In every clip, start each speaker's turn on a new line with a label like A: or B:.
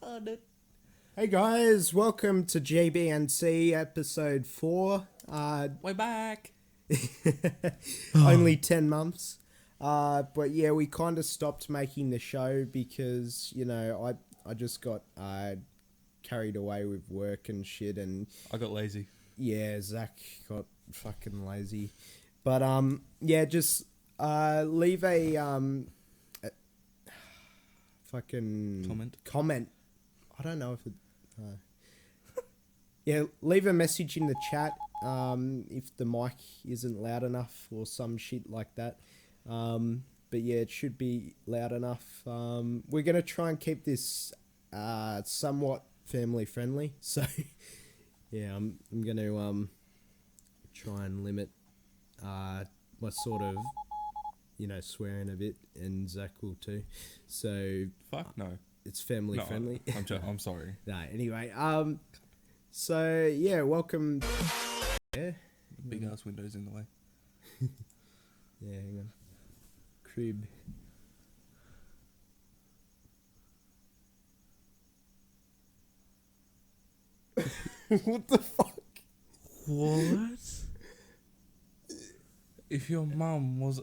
A: retarded.
B: Hey guys, welcome to GBNC episode 4.
A: We're back.
B: Only 10 months. But yeah, we kind of stopped making the show because, I just got carried away with work and shit, and
A: I got lazy.
B: yeah, Zach got fucking lazy. But yeah, just leave a fucking comment. I don't know if it yeah, leave a message in the chat if the mic isn't loud enough or some shit like that. But yeah, it should be loud enough. We're going to try and keep this somewhat family friendly. So yeah, I'm going to try and limit my sort of, swearing a bit, and Zach will too. So
A: Fuck no.
B: It's family friendly.
A: I'm sorry.
B: No, anyway, so yeah, welcome. Yeah,
A: Big ass windows in the way.
B: yeah, hang on. Crib. What the fuck?
A: What? If your mum was...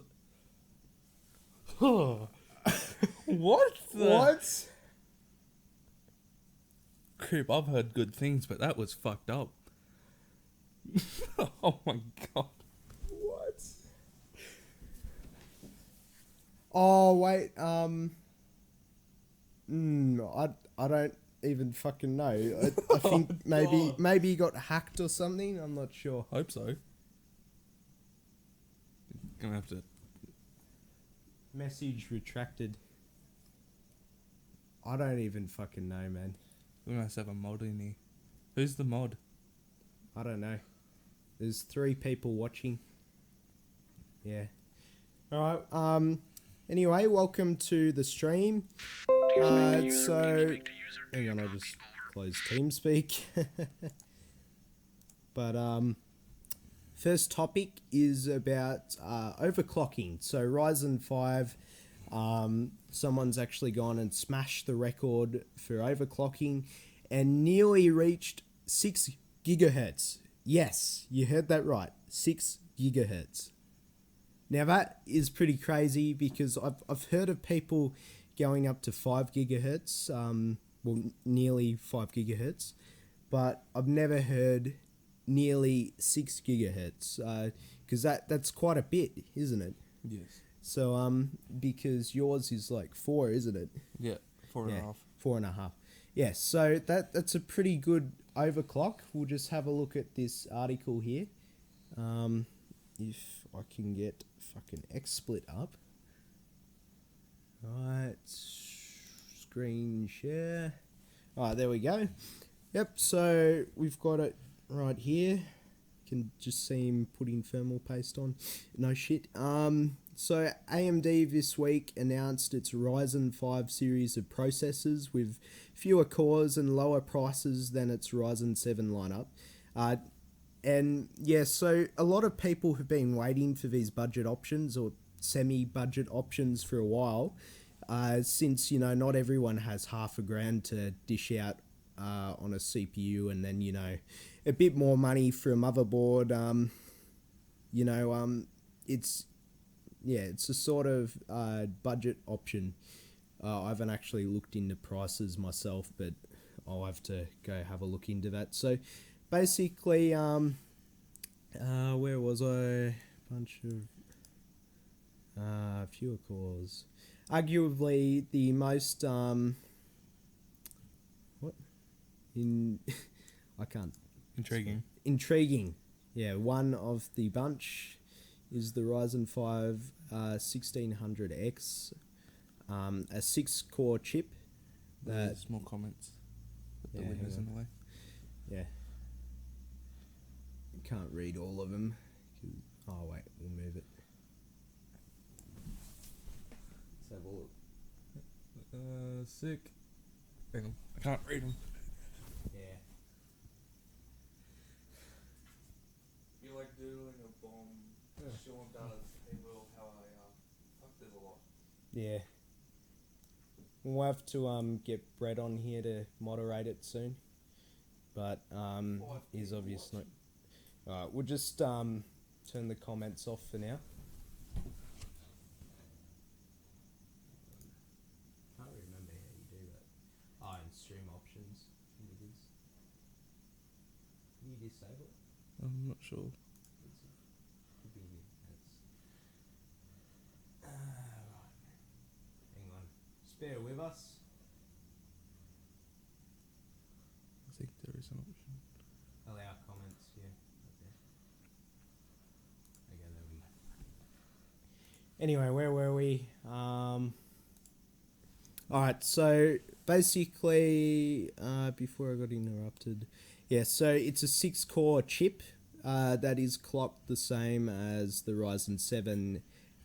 A: What the...
B: What?
A: Crib, I've heard good things, but that was fucked up. Oh my god.
B: What? Oh wait, I don't even fucking know. I think maybe he got hacked or something. I'm not sure.
A: Hope so. Gonna have to...
B: Message retracted. I don't even fucking know, man.
A: We must have a mod in here. Who's the mod?
B: I don't know. There's 3 people watching. Yeah. All right. Anyway, welcome to the stream. So, hang on, I just closed TeamSpeak. But first topic is about overclocking. So Ryzen 5. Someone's actually gone and smashed the record for overclocking and nearly reached 6 gigahertz. Yes, you heard that right. 6 gigahertz. Now that is pretty crazy because I've heard of people going up to 5 gigahertz, nearly 5 gigahertz, but I've never heard nearly 6 gigahertz, because that's quite a bit, isn't it?
A: Yes.
B: So, because yours is like 4, isn't it?
A: Yeah, 4.5.
B: 4.5. Yeah, so that's a pretty good overclock. We'll just have a look at this article here. If I can get fucking XSplit up. Right, screen share. Alright, there we go. Yep, so we've got it right here. You can just see him putting thermal paste on. No shit. So AMD this week announced its Ryzen 5 series of processors with fewer cores and lower prices than its Ryzen 7 lineup. And yeah, so a lot of people have been waiting for these budget options or semi-budget options for a while, since, not everyone has $500 to dish out on a CPU, and then, a bit more money for a motherboard. It's a sort of budget option. I haven't actually looked into prices myself, but I'll have to go have a look into that. So basically, where was I? Bunch of fewer cores. Arguably the most I can't. Intriguing. Yeah, one of the bunch is the Ryzen 5 1600X, a 6-core chip.
A: There's more comments. Put the windows in the way.
B: Yeah. Can't read all of them. Oh wait, we'll move it. Let's have a look.
A: Sick. Hang on, I can't read them.
B: Yeah.
A: You like doodling a bomb? Sean does. Hey Will, how are ya? Fuck, there's a lot.
B: Yeah. We'll have to get Brett on here to moderate it soon. But he's obviously... Alright, we'll just turn the comments off for now. I can't remember how you do that. Oh, in stream options. It is. Can you disable it?
A: I'm not sure.
B: Could be right. Hang on. Just bear with us.
A: I think there is an option.
B: Allow comments, yeah. Okay. Okay, there we go. Anyway, where were we? Alright, so basically, before I got interrupted, yeah, so it's a 6-core chip that is clocked the same as the Ryzen 7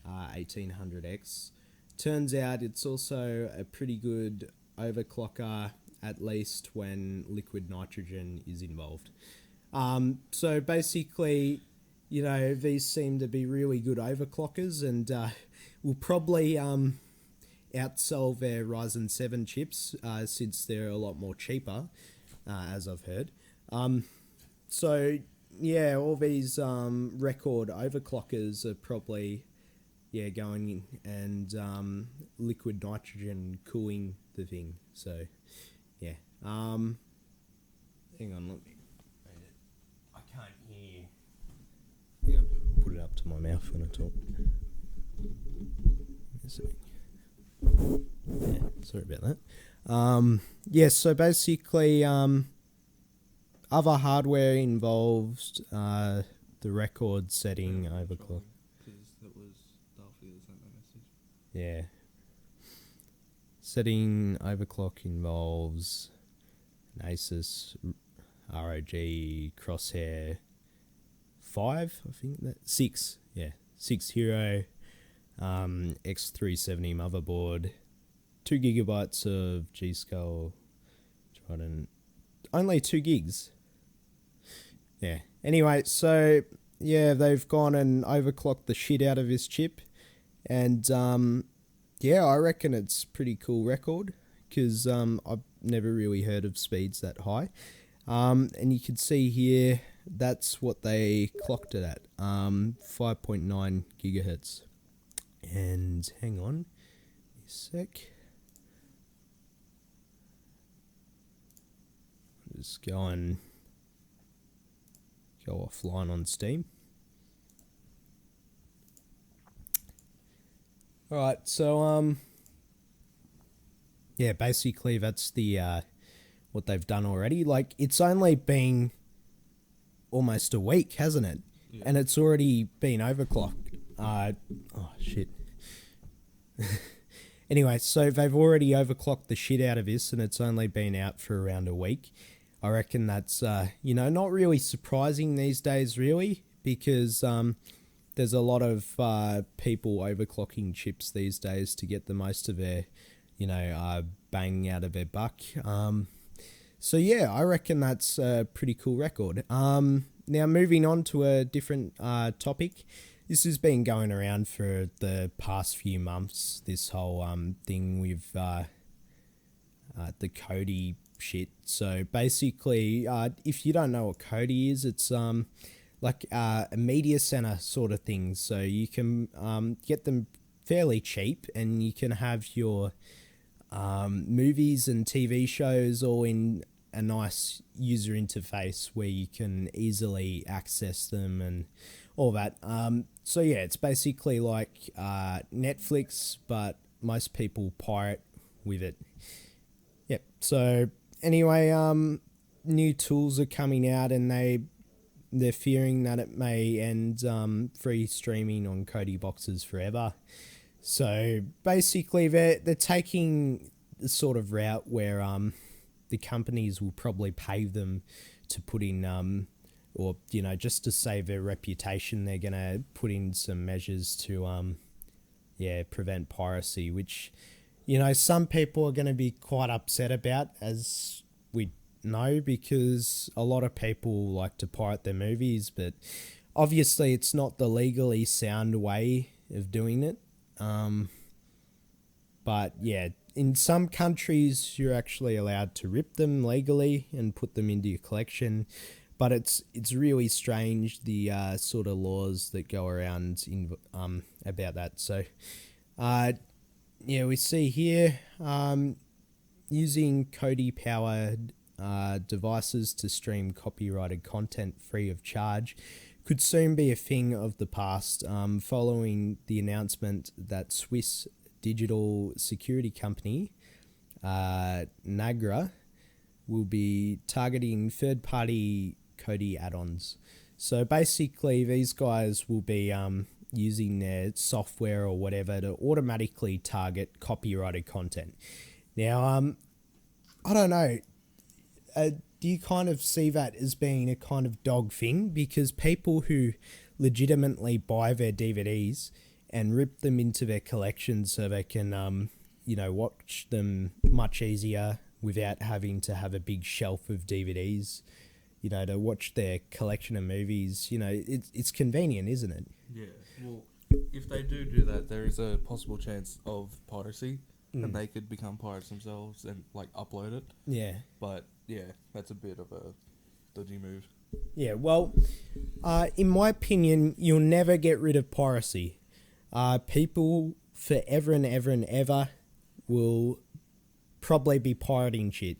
B: 1800X. Turns out it's also a pretty good overclocker, at least when liquid nitrogen is involved. So basically, you know, these seem to be really good overclockers and will probably outsell their Ryzen 7 chips since they're a lot more cheaper, as I've heard. So yeah, all these record overclockers are probably going in and liquid nitrogen cooling the thing. So yeah, hang on, let me. I can't hear. Hang on, put it up to my mouth when I talk. Yeah, sorry about that. Yeah, so basically, other hardware involves the record setting overclock.
A: Because that was Darcy that sent that message.
B: Yeah. Setting overclock involves an Asus ROG Crosshair 5, I think that 6, yeah, 6 Hero X370 motherboard, 2 gigabytes of G-Skull Trident, only 2 gigs. Yeah. Anyway, so yeah, they've gone and overclocked the shit out of this chip, and yeah, I reckon it's pretty cool record because I've never really heard of speeds that high. And you can see here that's what they clocked it at, 5.9 gigahertz. And hang on a sec. Just go offline on Steam. Alright, so yeah, basically that's the what they've done already. Like, it's only been almost a week, hasn't it?
A: Yeah.
B: And it's already been overclocked. Oh shit. Anyway, so they've already overclocked the shit out of this, and it's only been out for around a week. I reckon that's you know, not really surprising these days, really, because there's a lot of people overclocking chips these days to get the most of their, you know, bang out of their buck. So yeah, I reckon that's a pretty cool record. Now moving on to a different topic. This has been going around for the past few months, this whole thing with the Kodi shit. So basically, if you don't know what Kodi is, it's like a media center sort of thing. So you can get them fairly cheap, and you can have your movies and TV shows all in a nice user interface where you can easily access them and all that. So yeah, it's basically like Netflix, but most people pirate with it. Yep. So anyway, new tools are coming out, and they're fearing that it may end free streaming on Kodi boxes forever. So basically, they're taking the sort of route where the companies will probably pay them to put in or, you know, just to save their reputation, they're going to put in some measures to prevent piracy, which, you know, some people are going to be quite upset about, as we know, because a lot of people like to pirate their movies, but obviously it's not the legally sound way of doing it. But yeah, in some countries you're actually allowed to rip them legally and put them into your collection. But it's really strange, the sort of laws that go around about that. So we see here using Kodi powered devices to stream copyrighted content free of charge could soon be a thing of the past, following the announcement that Swiss digital security company Nagra will be targeting third-party Kodi add-ons. So basically these guys will be using their software or whatever to automatically target copyrighted content. Now, I don't know, do you kind of see that as being a kind of dog thing? Because people who legitimately buy their DVDs and rip them into their collection so they can, watch them much easier without having to have a big shelf of DVDs, to watch their collection of movies, it's convenient, isn't it?
A: Yeah. Well, if they do that, there is a possible chance of piracy, and they could become pirates themselves and upload it.
B: Yeah.
A: But yeah, that's a bit of a dodgy move.
B: Yeah. Well, in my opinion, you'll never get rid of piracy. People forever and ever and ever will probably be pirating shit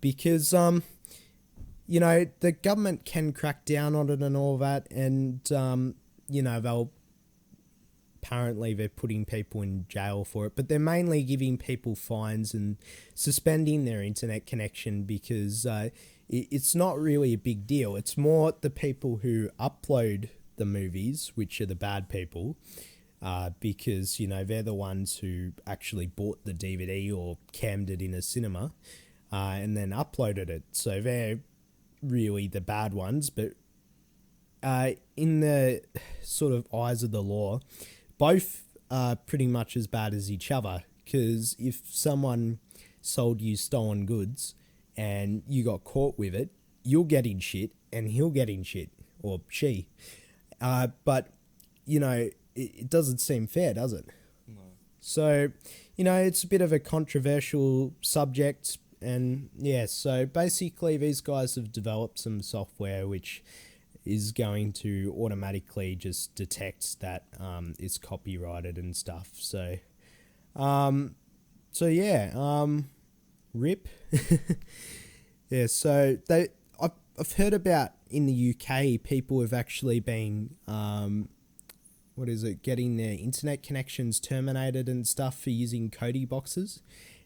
B: because the government can crack down on it and all that, and they're putting people in jail for it, but they're mainly giving people fines and suspending their internet connection because it's not really a big deal. It's more the people who upload the movies, which are the bad people, because they're the ones who actually bought the DVD or cammed it in a cinema and then uploaded it. So they're really the bad ones, but in the sort of eyes of the law, both are pretty much as bad as each other, because if someone sold you stolen goods and you got caught with it, you'll get in shit and he'll get in shit, or she. But it doesn't seem fair, does it?
A: No.
B: So, it's a bit of a controversial subject. And yeah, so basically these guys have developed some software which is going to automatically just detect that it's copyrighted and stuff. So, RIP. Yeah, so I've heard about in the UK people have actually been getting their internet connections terminated and stuff for using Kodi boxes,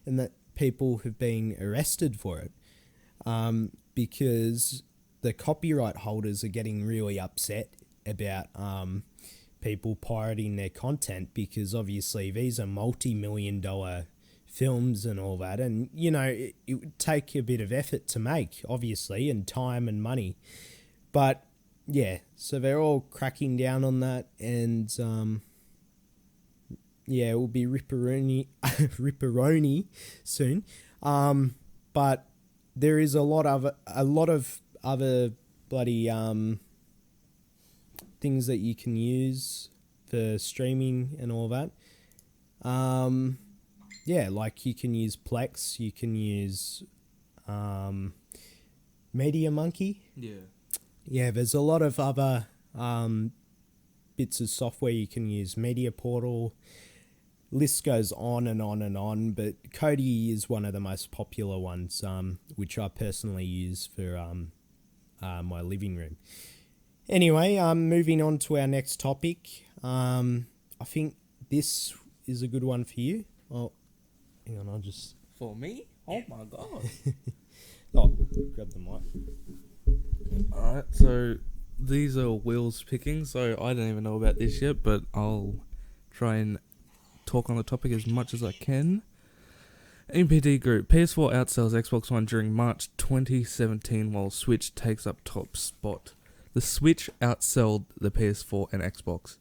B: and that people have been arrested for it because the copyright holders are getting really upset about people pirating their content, because obviously these are multi-million-dollar films and all that, and it would take a bit of effort to make, obviously, and time and money. But yeah, so they're all cracking down on that, and it will be ripperoni soon. But there is a lot of other bloody things that you can use for streaming and all that. Like you can use Plex, you can use Media Monkey.
A: Yeah.
B: Yeah, there's a lot of other bits of software you can use. Media Portal. List goes on and on and on, but Kodi is one of the most popular ones, which I personally use for my living room. Anyway, moving on to our next topic. I think this is a good one for you. Oh, hang on, I'll just...
A: For me? Oh my god.
B: Grab the mic.
A: Alright, so these are Will's picking, so I don't even know about this yet, but I'll try and talk on the topic as much as I can. MPD Group. PS4 outsells Xbox One during March 2017 while Switch takes up top spot. The Switch outsold the PS4 and Xbox.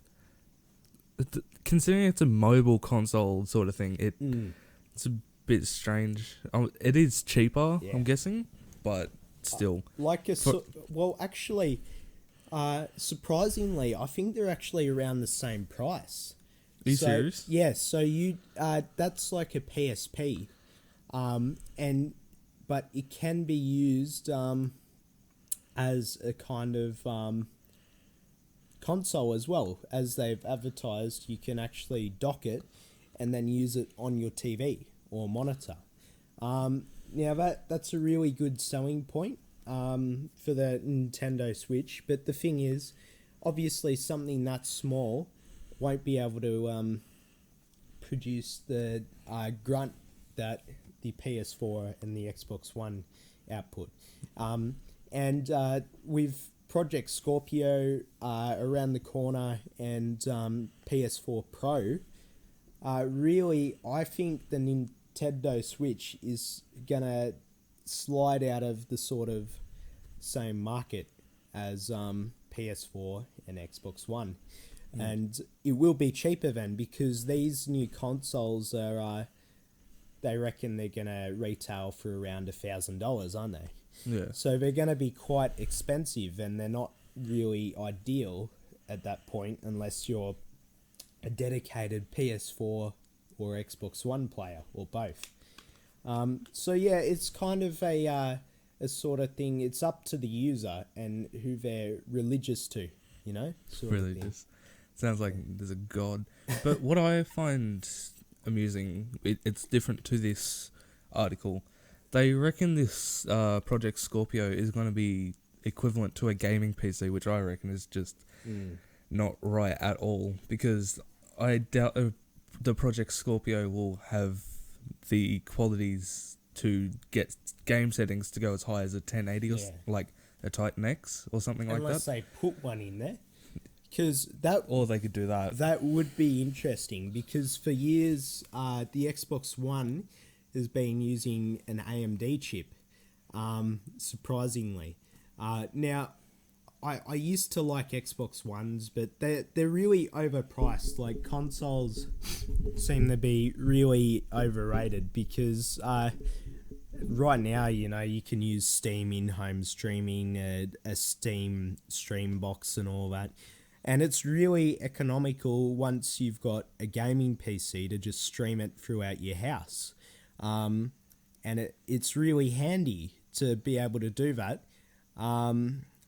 A: Considering it's a mobile console sort of thing, it's a bit strange. It is cheaper, I'm guessing, but still.
B: Surprisingly, I think they're actually around the same price.
A: Are you serious?
B: Yeah, so you that's like a PSP, and but it can be used as a kind of console as well. As they've advertised, you can actually dock it and then use it on your TV or monitor. Now that's a really good selling point for the Nintendo Switch. But the thing is, obviously, something that small won't be able to produce the grunt that the PS4 and the Xbox One output. And with Project Scorpio around the corner and PS4 Pro, really, I think the Nintendo Switch is going to slide out of the sort of same market as PS4 and Xbox One. And it will be cheaper then, because these new consoles are, they reckon they're going to retail for around $1,000, aren't they?
A: Yeah.
B: So they're going to be quite expensive, and they're not really ideal at that point unless you're a dedicated PS4 or Xbox One player, or both. So yeah, it's kind of a sort of thing. It's up to the user and who they're religious to, you know? Sort of thing.
A: Religious. Sounds like there's a god. But what I find amusing, it's different to this article. They reckon this Project Scorpio is going to be equivalent to a gaming PC, which I reckon is just not right at all, because I doubt the Project Scorpio will have the qualities to get game settings to go as high as a 1080 or like a Titan X or something like that.
B: Unless they put one in there. Because that,
A: or they could do that.
B: That would be interesting, because for years the Xbox One has been using an AMD chip, surprisingly. Now, I used to like Xbox Ones, but they're really overpriced. Like, consoles seem to be really overrated, because right now, you know, you can use Steam in-home streaming, a Steam stream box and all that. And it's really economical once you've got a gaming PC to just stream it throughout your house. And it's really handy to be able to do that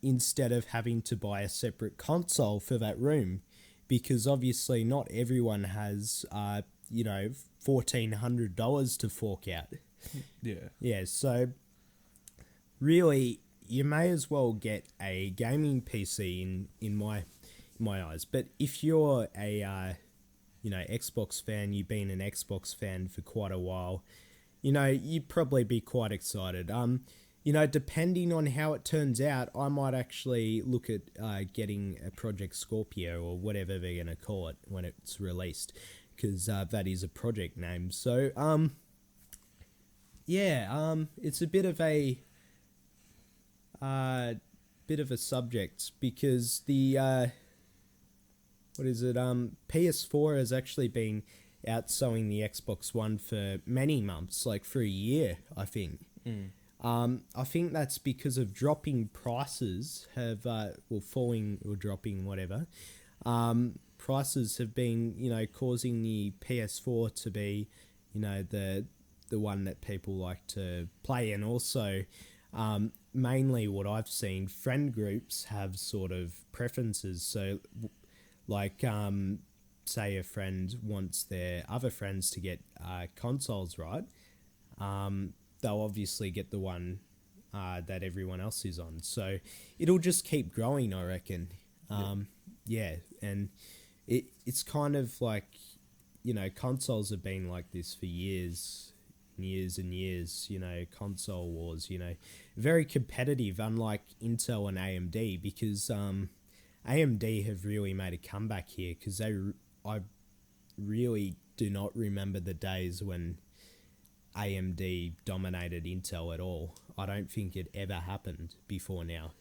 B: instead of having to buy a separate console for that room, because obviously not everyone has, $1,400 to fork out.
A: Yeah.
B: Yeah, so really you may as well get a gaming PC in my eyes. But if you're a Xbox fan, you've been an Xbox fan for quite a while, you'd probably be quite excited. Depending on how it turns out, I might actually look at getting a Project Scorpio, or whatever they're going to call it when it's released, because that is a project name. So it's a bit of a subject, because the PS4 has actually been outselling the Xbox One for many months, like for a year, I think. I think that's because of dropping prices falling or dropping, whatever. Prices have been, causing the PS4 to be, the one that people like to play. And also, mainly what I've seen, friend groups have sort of preferences. So, like, say a friend wants their other friends to get consoles, right? They'll obviously get the one that everyone else is on. So it'll just keep growing, I reckon. And it's kind of like, consoles have been like this for years and years, console wars, very competitive, unlike Intel and AMD, because AMD have really made a comeback here, because I really do not remember the days when AMD dominated Intel at all. I don't think it ever happened before now.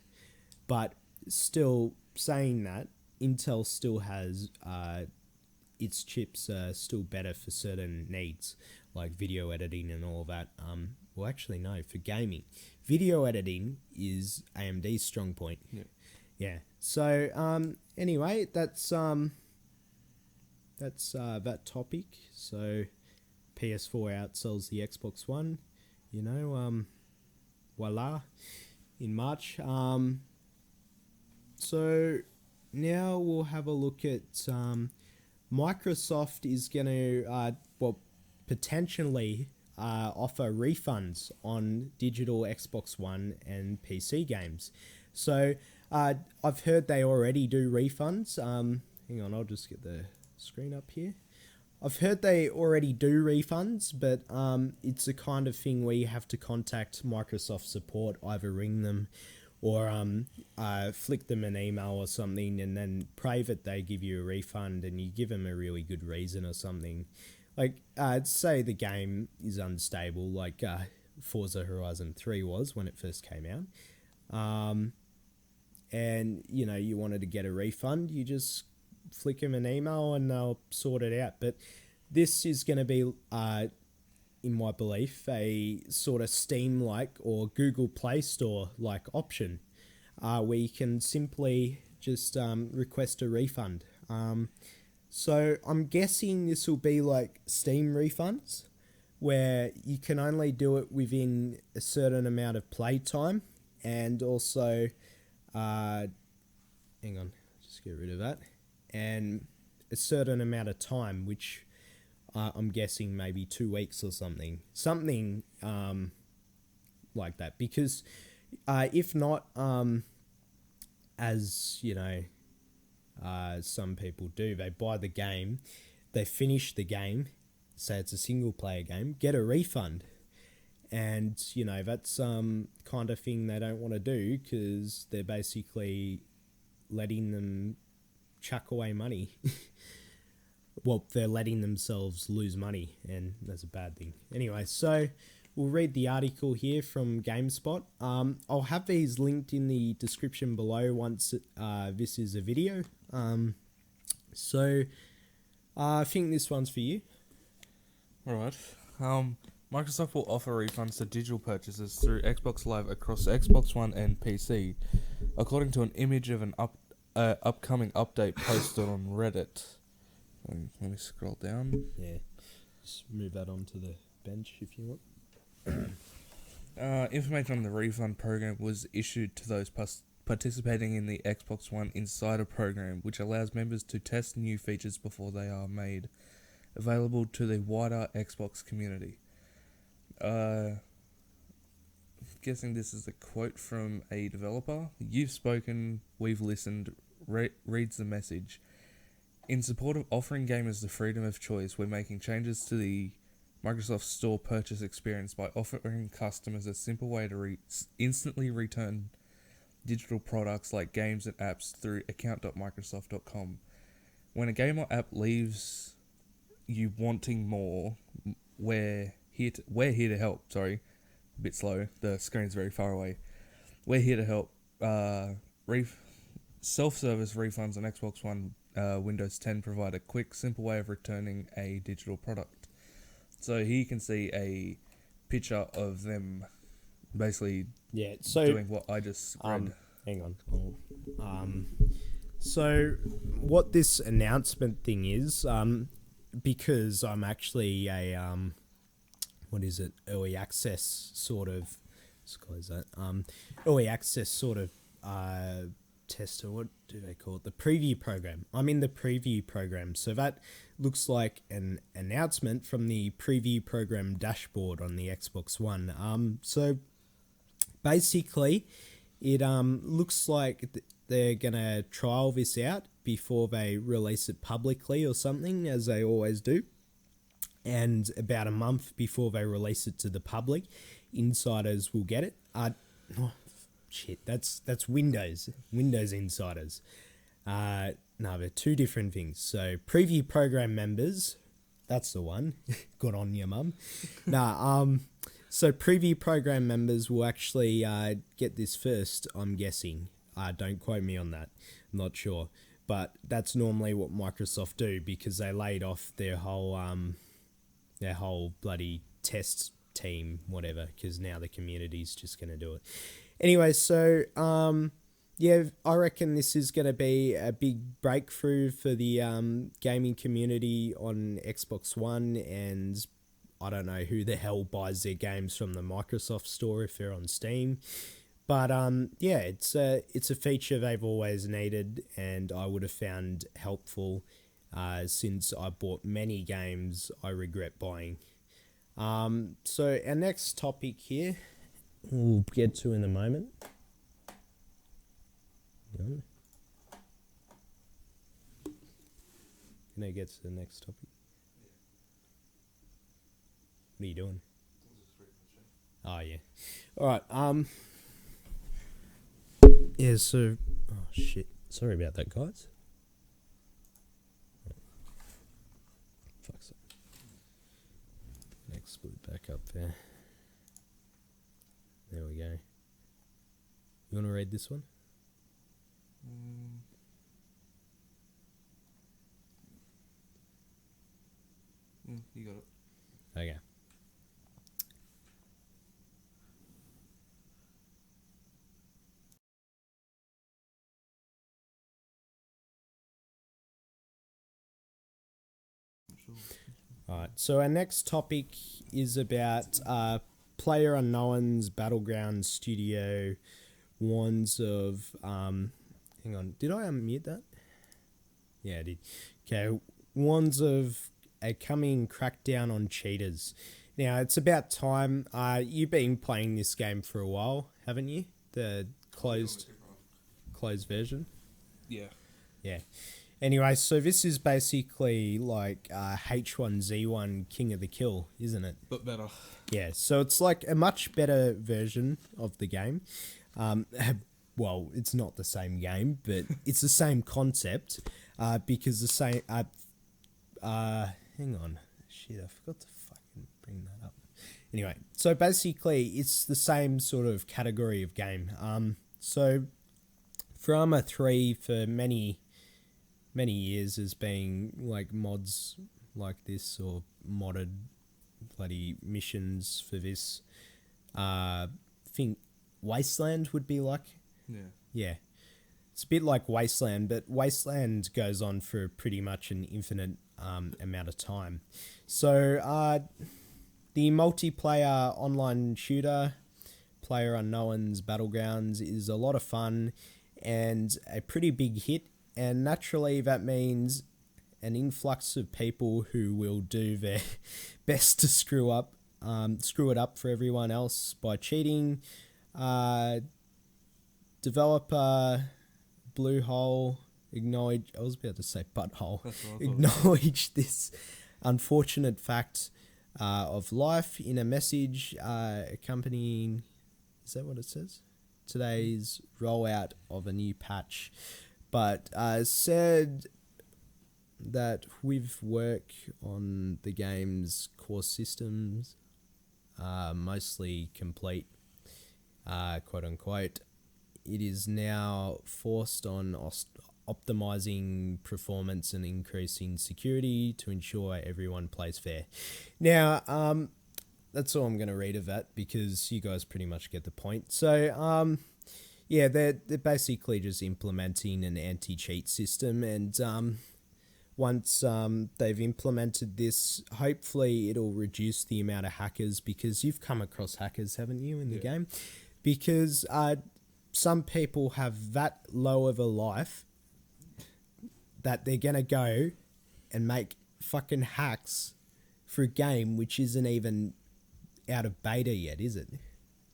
B: But still, saying that, Intel still has its chips are still better for certain needs, like video editing and all that. Well, actually, no, for gaming. Video editing is AMD's strong point. Yeah. So, anyway, that's that's that topic. So PS4 outsells the Xbox One. Voila, in March. So now we'll have a look at Microsoft is going to potentially offer refunds on digital Xbox One and PC games. So I've heard they already do refunds. Hang on, I'll just get the screen up here. I've heard they already do refunds, but it's the kind of thing where you have to contact Microsoft support, either ring them or flick them an email or something, and then pray that they give you a refund, and you give them a really good reason or something. Like, say the game is unstable, like Forza Horizon 3 was when it first came out. And, you wanted to get a refund, you just flick them an email and they'll sort it out. But this is going to be, in my belief, a sort of Steam-like or Google Play Store-like option where you can simply just request a refund. So I'm guessing this will be like Steam refunds, where you can only do it within a certain amount of playtime, and also, hang on, just get rid of that, and a certain amount of time, which I'm guessing maybe 2 weeks or something like that. Because if not, as some people do, they buy the game, they finish the game, say it's a single player game, get a refund, and that's kind of thing they don't want to do, because they're basically letting them chuck away money. Well, they're letting themselves lose money, and that's a bad thing. Anyway, so we'll read the article here from GameSpot. I'll have these linked in the description below once this is a video. So I think this one's for you.
A: Alright. Microsoft will offer refunds to digital purchases through Xbox Live across Xbox One and PC, according to an image of an upcoming update posted on Reddit. Let me scroll down.
B: Yeah, just move that onto the bench if you want.
A: Information on the refund program was issued to those participating in the Xbox One Insider program, which allows members to test new features before they are made available to the wider Xbox community. Guessing this is a quote from a developer. "You've spoken, we've listened," reads the message. "In support of offering gamers the freedom of choice, we're making changes to the Microsoft Store purchase experience by offering customers a simple way to instantly return digital products like games and apps through account.microsoft.com. When a game or app leaves you wanting more, we're here to help." Sorry, a bit slow. The screen's very far away. "We're here to help. Self-service refunds on Xbox One, Windows 10 provide a quick, simple way of returning a digital product." So here you can see a picture of them basically doing what I just read.
B: Hang on. So what this announcement thing is, because I'm actually a early access sort of, let's close that, early access sort of tester, what do they call it, the preview program. I'm in the preview program, so that looks like an announcement from the preview program dashboard on the Xbox One. So basically it looks like they're gonna trial this out before they release it publicly or something, as they always do, and about a month before they release it to the public, insiders will get it. That's Windows insiders. No, they're two different things. So preview program members, that's the one. Good on you, mum. So preview program members will actually get this first, I'm guessing. Don't quote me on that. I'm not sure. But that's normally what Microsoft do, because they laid off their whole bloody test team, whatever, because now the community's just going to do it. Anyway, so yeah, I reckon this is going to be a big breakthrough for the gaming community on Xbox One, and I don't know who the hell buys their games from the Microsoft Store if they're on Steam. But yeah, it's a feature they've always needed, and I would have found helpful since I bought many games I regret buying. So our next topic here, we'll get to in a moment. Can I get to the next topic? What are you doing? Oh yeah. All right. Yeah. So. Oh shit. Sorry about that, guys. Fuck's sake. Next split back up there. There we go. You want to read this one?
A: You got it.
B: Okay.
A: Sure.
B: Alright, so our next topic is about PlayerUnknown's Battleground Studio warns of hang on, did I unmute that? Yeah, I did. Okay, warns of a coming crackdown on cheaters. Now, it's about time. You've been playing this game for a while, haven't you? The closed version?
A: Yeah.
B: Yeah. Anyway, so this is basically like H1Z1 King of the Kill, isn't it?
A: But better.
B: Yeah, so it's like a much better version of the game. Well, it's not the same game, but it's the same concept because the same... hang on. Shit, I forgot to fucking bring that up. Anyway, so basically it's the same sort of category of game. So for Arma 3 for many years as being like mods like this or modded bloody missions for this. I think Wasteland would be like.
A: Yeah.
B: Yeah. It's a bit like Wasteland, but Wasteland goes on for pretty much an infinite amount of time. So the multiplayer online shooter, PlayerUnknown's Battlegrounds, is a lot of fun and a pretty big hit. And naturally, that means an influx of people who will do their best to screw it up for everyone else by cheating. Developer Bluehole acknowledge. I was about to say butthole. Acknowledge this unfortunate fact of life in a message accompanying. Is that what it says? Today's rollout of a new patch. But said that with work on the game's core systems mostly complete, quote unquote, it is now forced on optimizing performance and increasing security to ensure everyone plays fair. Now, that's all I'm going to read of that because you guys pretty much get the point. So, yeah, they're basically just implementing an anti-cheat system, and once they've implemented this, hopefully it'll reduce the amount of hackers, because you've come across hackers, haven't you, in the game? Because some people have that low of a life that they're going to go and make fucking hacks for a game which isn't even out of beta yet, is it?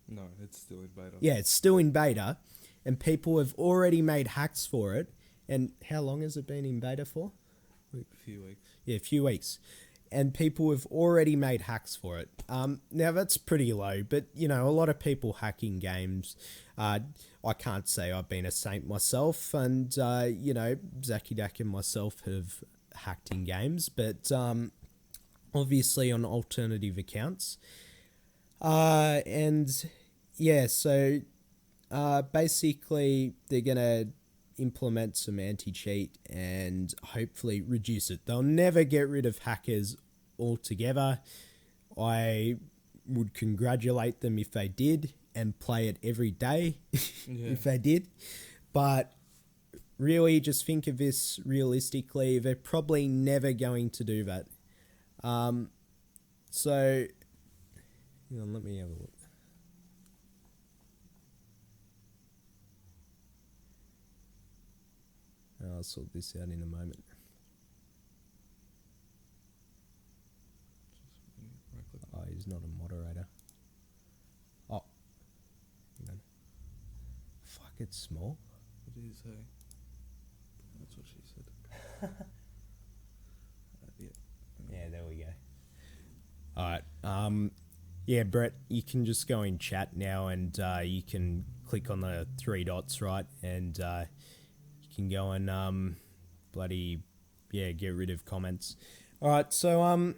A: No, it's still in beta.
B: Yeah, it's still in beta, and people have already made hacks for it. And how long has it been in beta for?
A: A few weeks.
B: Yeah, a few weeks. And people have already made hacks for it. Now, that's pretty low, but, you know, a lot of people hacking games. I can't say I've been a saint myself, and, you know, Zaki Dak and myself have hacked in games, but obviously on alternative accounts. And yeah, so basically they're going to implement some anti-cheat and hopefully reduce it. They'll never get rid of hackers altogether. I would congratulate them if they did and play it every day if they did. But really, just think of this realistically. They're probably never going to do that. So, hang on, let me have a look. I'll sort this out in a moment. Oh, he's not a moderator. Oh, hang on. Fuck, it's small.
A: It is, hey. That's what she said. Yeah.
B: Yeah, there we go. Alright, yeah, Brett, you can just go in chat now and you can click on the 3 dots, right? And you can go and get rid of comments. Alright, so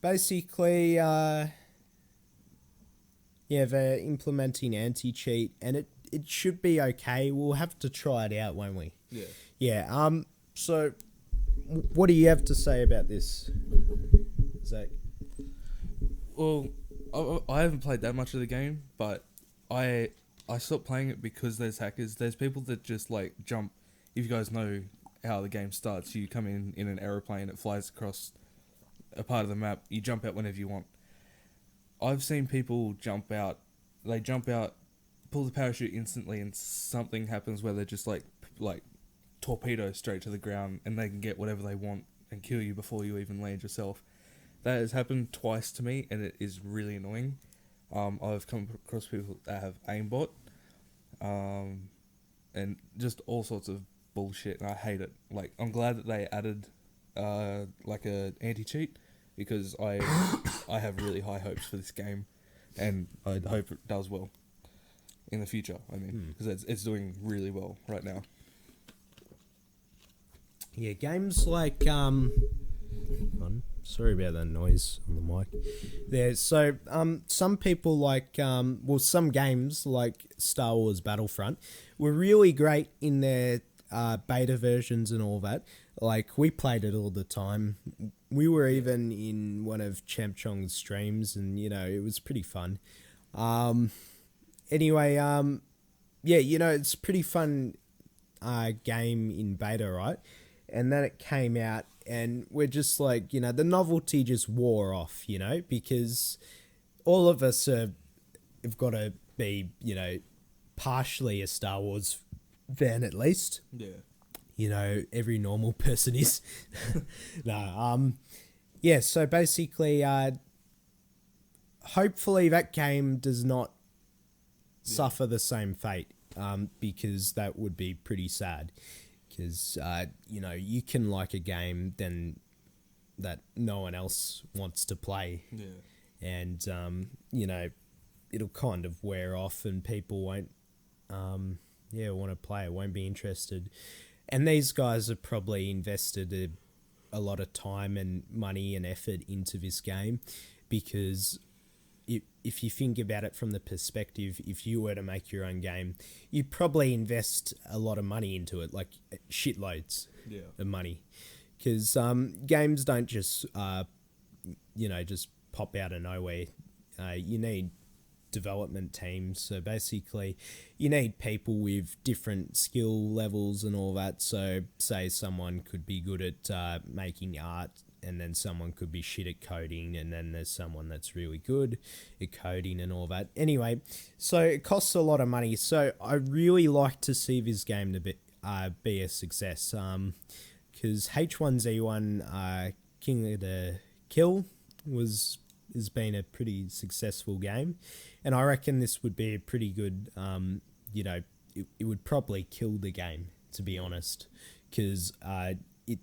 B: basically they're implementing anti-cheat and it should be okay. We'll have to try it out, won't we?
A: Yeah.
B: Yeah, so what do you have to say about this, Zach?
A: Well, I haven't played that much of the game, but I stopped playing it because there's hackers. There's people that just like jump. If you guys know how the game starts, you come in an aeroplane, it flies across a part of the map. You jump out whenever you want. I've seen people jump out. They jump out, pull the parachute instantly, and something happens where they're just like torpedo straight to the ground, and they can get whatever they want and kill you before you even land yourself. That has happened twice to me, and it is really annoying. I've come across people that have aimbot, and just all sorts of bullshit, and I hate it. Like, I'm glad that they added like a anti-cheat, because I have really high hopes for this game, and I hope it does well in the future. I mean, because it's doing really well right now.
B: Yeah, games like sorry about that noise on the mic. There, so some people like some games like Star Wars Battlefront were really great in their beta versions and all that. Like, we played it all the time. We were even in one of Champ Chong's streams, and it was pretty fun. Anyway, it's a pretty fun game in beta, right? And then it came out, and we're just like, the novelty just wore off, because all of us have got to be, partially a Star Wars fan at least.
A: Yeah.
B: Every normal person is. No, so basically, hopefully that game does not suffer the same fate, because that would be pretty sad. Because, you can like a game then that no one else wants to play.
A: Yeah.
B: And, it'll kind of wear off and people won't, want to play it, won't be interested. And these guys have probably invested a lot of time and money and effort into this game, because if you think about it from the perspective, if you were to make your own game, you'd probably invest a lot of money into it, like shitloads of money. Because games don't just, just pop out of nowhere. You need development teams. So basically, you need people with different skill levels and all that. So say someone could be good at making art, and then someone could be shit at coding, and then there's someone that's really good at coding and all that. Anyway, so it costs a lot of money. So I really like to see this game to be a success. Because H1Z1 King of the Kill has been a pretty successful game, and I reckon this would be a pretty good. It would probably kill the game, to be honest, because it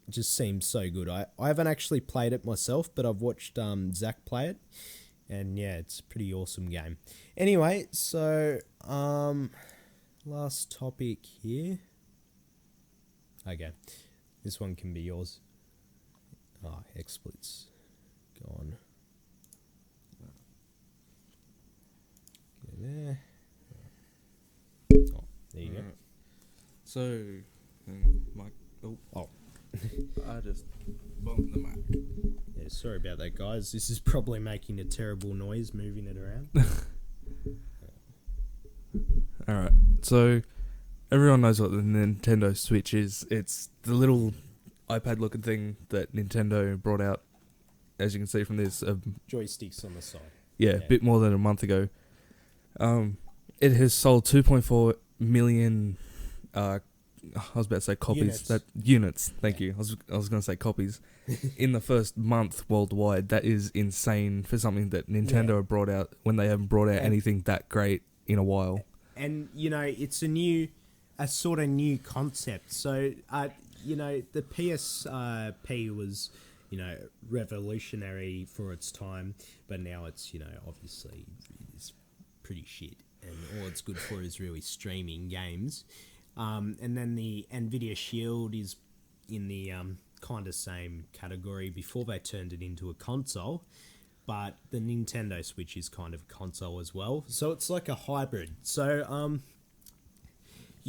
B: just seems so good. I haven't actually played it myself, but I've watched Zach play it, and yeah, it's a pretty awesome game. Anyway, so last topic here. Okay, this one can be yours. XSplit's gone. Get there. Oh, there you go.
A: So, Mike. Oh. I just bumped the mic.
B: Yeah, sorry about that, guys. This is probably making a terrible noise moving it around.
A: Alright, so everyone knows what the Nintendo Switch is. It's the little iPad-looking thing that Nintendo brought out, as you can see from this.
B: Joysticks on the side.
A: A bit more than a month ago. It has sold 2.4 million. I was about to say copies. Units. Thank you. I was going to say copies. In the first month worldwide, that is insane for something that Nintendo have brought out when they haven't brought out anything that great in a while.
B: And it's a sort of new concept. So the PSP was revolutionary for its time, but now it's obviously it's pretty shit, and all it's good for is really streaming games. And then the Nvidia Shield is in the kind of same category before they turned it into a console, but the Nintendo Switch is kind of a console as well. So it's like a hybrid. So,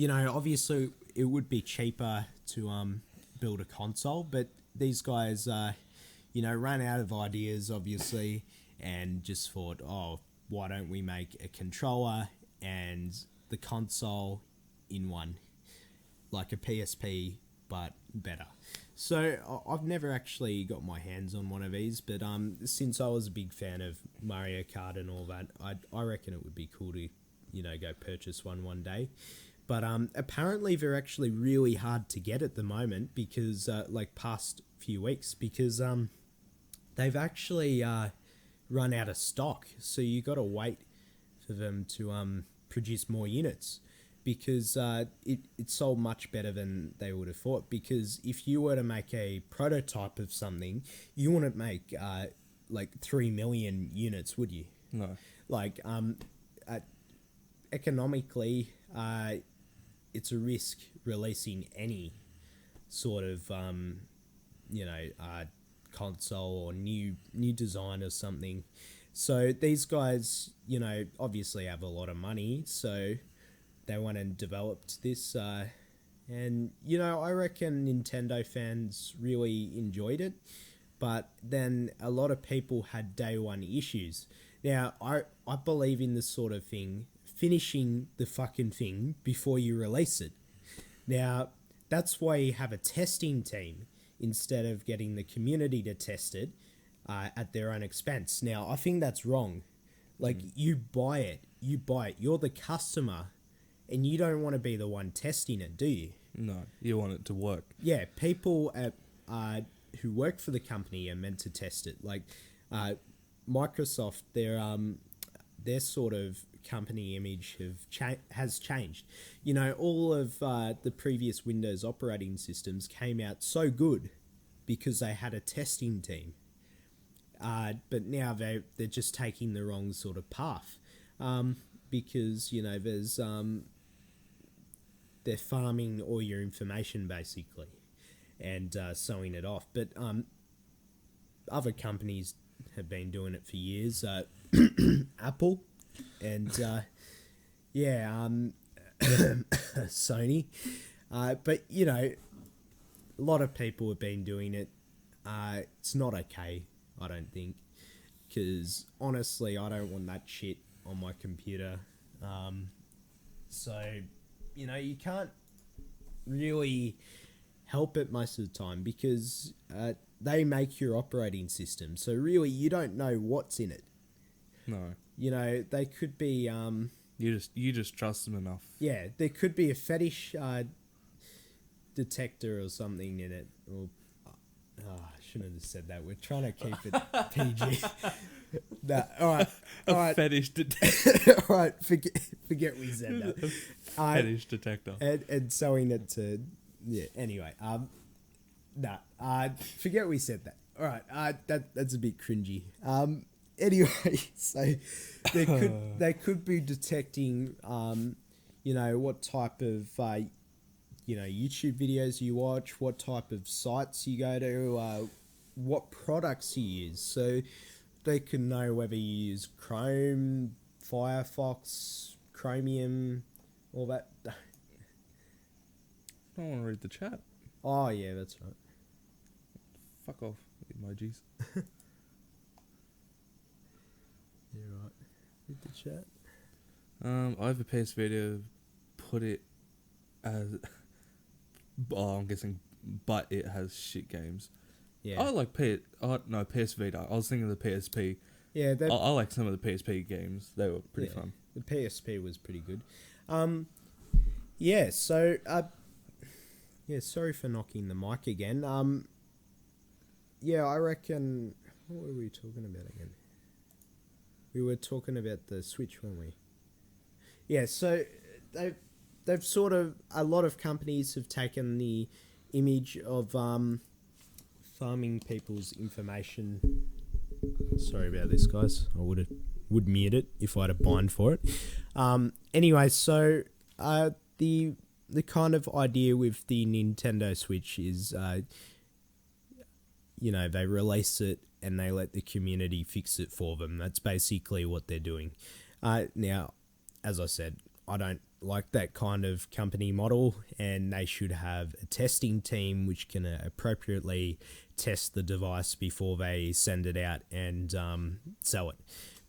B: obviously it would be cheaper to build a console, but these guys, ran out of ideas, obviously, and just thought, oh, why don't we make a controller and the console in one, like a PSP, but better. So I've never actually got my hands on one of these, but since I was a big fan of Mario Kart and all that, I reckon it would be cool to, go purchase one day. But apparently they're actually really hard to get at the moment because, past few weeks, because they've actually run out of stock. So you got to wait for them to produce more units, because it sold much better than they would have thought. Because if you were to make a prototype of something, you wouldn't make 3 million units, would you?
A: No.
B: Economically, it's a risk releasing any sort of console or new design or something. So these guys, obviously have a lot of money, so they went and developed this, and I reckon Nintendo fans really enjoyed it, but then a lot of people had day one issues. Now, I believe in this sort of thing, finishing the fucking thing before you release it. Now, that's why you have a testing team instead of getting the community to test it at their own expense. Now, I think that's wrong. You buy it, you're the customer, and you don't want to be the one testing it, do you?
A: No, you want it to work.
B: Yeah, people who work for the company are meant to test it. Microsoft, their sort of company image has changed. All of the previous Windows operating systems came out so good because they had a testing team. But now they're just taking the wrong sort of path, because there's they're farming all your information basically, and sewing it off. But other companies have been doing it for years. Apple and Sony. But a lot of people have been doing it. It's not okay, I don't think, because honestly, I don't want that shit on my computer. So you can't really help it most of the time, because they make your operating system. So really, you don't know what's in it.
A: No.
B: They could be...
A: you just trust them enough.
B: Yeah, there could be a fetish detector or something in it. Or, I shouldn't have said that. We're trying to keep it PG. Nah, all right.
A: Fetish detector.
B: All right, forget we said that.
A: Fetish detector.
B: And sewing it to... Yeah, anyway. Forget we said that. All right, that's a bit cringy. Anyway, so they could be detecting, what type of, YouTube videos you watch, what type of sites you go to, what products you use. So they can know whether you use Chrome, Firefox, Chromium, all that.
A: I don't want to read the chat.
B: Oh, yeah, that's right.
A: Fuck off, emojis.
B: You're right. Read the chat.
A: I have a PS Vita, put it as I'm guessing, but it has shit games.
B: Yeah.
A: I like PS Vita. I was thinking of the PSP.
B: Yeah,
A: I like some of the PSP games. They were pretty fun.
B: the PSP was pretty good. Yeah, so sorry for knocking the mic again. Yeah, I reckon, what were we talking about again? We were talking about the Switch, weren't we? Yeah, so they've sort of, a lot of companies have taken the image of farming people's information. Sorry about this, guys. I would mute it if I had a bind for it. Anyway, so the kind of idea with the Nintendo Switch is, they release it and they let the community fix it for them. That's basically what they're doing. Now, as I said, I don't like that kind of company model, and they should have a testing team which can appropriately test the device before they send it out and sell it,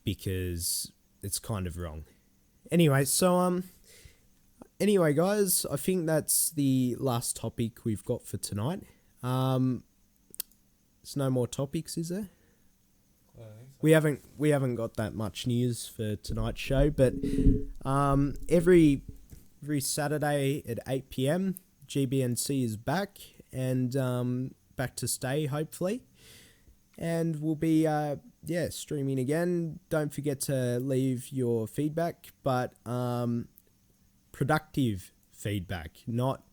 B: because it's kind of wrong. Anyway, so anyway, guys, I think that's the last topic we've got for tonight. There's no more topics, is there?
A: I think so.
B: We haven't got that much news for tonight's show, but every Saturday at 8 p.m, GBNC is back, and back to stay, hopefully. And we'll be streaming again. Don't forget to leave your feedback, but productive feedback, not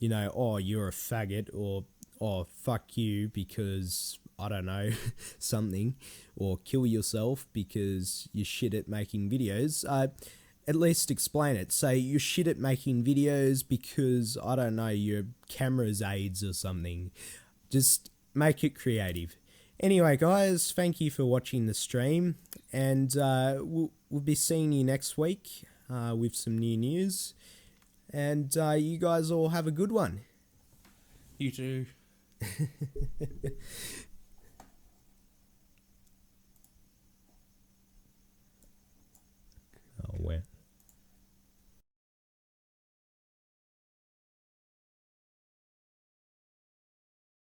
B: oh, you're a faggot, or oh, fuck you because I don't know something, or kill yourself because you're shit at making videos. At least explain it. Say you're shit at making videos because, I don't know, your camera's AIDS or something. Just make it creative. Anyway, guys, thank you for watching the stream, and we'll be seeing you next week with some new news. And you guys all have a good one.
A: You too.